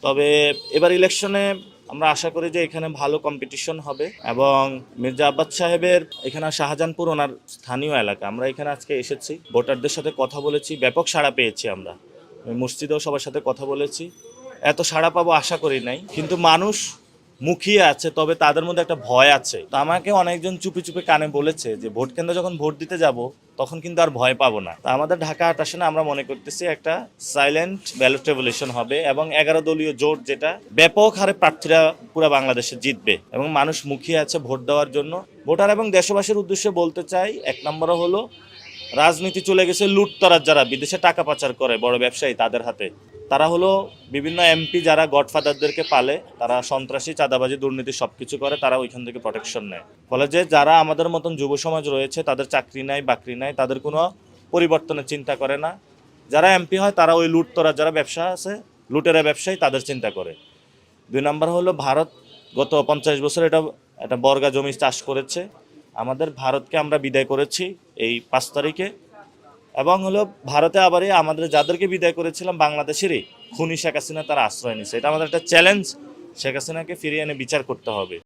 তবে এবার ইলেকশনে আমরা আশা করি যে এখানে ভালো কম্পিটিশন হবে এবং মির্জা আব্বাস সাহেবের এখানে শাহজাহানপুর ওনার স্থানীয় এলাকা। আমরা এখানে আজকে এসেছি, ভোটারদের সাথে কথা বলেছি, ব্যাপক সাড়া পেয়েছি। আমরা মসজিদেও সবার সাথে কথা বলেছি, এত সাড়া পাবো আশা করি নাই, কিন্তু মানুষ মুখিয়ে আছে, তবে তাদের মধ্যে একটা ভয় আছে। তো আমাকে অনেকজন চুপি চুপি কানে বলেছে যে ভোট কেন্দ্রে যখন ভোট দিতে যাব তখন কিন্তু আর ভয় পাবো না। তা আমাদের ঢাকা ৮ আসনে আমরা মনে করতেছি একটা সাইলেন্ট ব্যালট রেভলিউশন হবে এবং 11 দলীয় জোট, যেটা ব্যাপক হারে প্রার্থীরা পুরো বাংলাদেশে জিতবে এবং মানুষ মুখিয়ে আছে ভোট দেওয়ার জন্য। ভোটার এবং দেশবাসীর উদ্দেশ্যে বলতে চাই, এক নম্বর হলো রাজনীতি চলে গেছে লুটতরাজ, যারা বিদেশে টাকা পাচার করে বড় ব্যবসায়ী তাদের হাতে। তারা হলো বিভিন্ন এমপি যারা গডফাদারদেরকে পালে, তারা সন্ত্রাসী, চাঁদাবাজি, দুর্নীতি সব কিছু করে, তারা ওইখান থেকে প্রোটেকশন নেয়। ফলে যে যারা আমাদের মতন যুব সমাজ রয়েছে, তাদের চাকরি নাই, বাকরি নাই, তাদের কোনো পরিবর্তনের চিন্তা করে না। যারা এমপি হয় তারা ওই লুটতরাজ, যারা ব্যবসা আছে, লুটেরা ব্যবসায়ী, তাদের চিন্তা করে। 2 নম্বর হলো ভারত গত 50 বছর এটা বর্গা জমি চাষ করেছে। আমাদের ভারতকে আমরা বিদায় করেছি এই 5 তারিখে, এবং হলো ভারতে আবার আমাদের যাদেরকে বিদায় করেছিলাম বাংলাদেশেরই খুনি শেখ হাসিনা, তারা আশ্রয় নিচ্ছে। এটা আমাদের একটা চ্যালেঞ্জ, শেখ হাসিনাকে ফিরিয়ে এনে বিচার করতে হবে।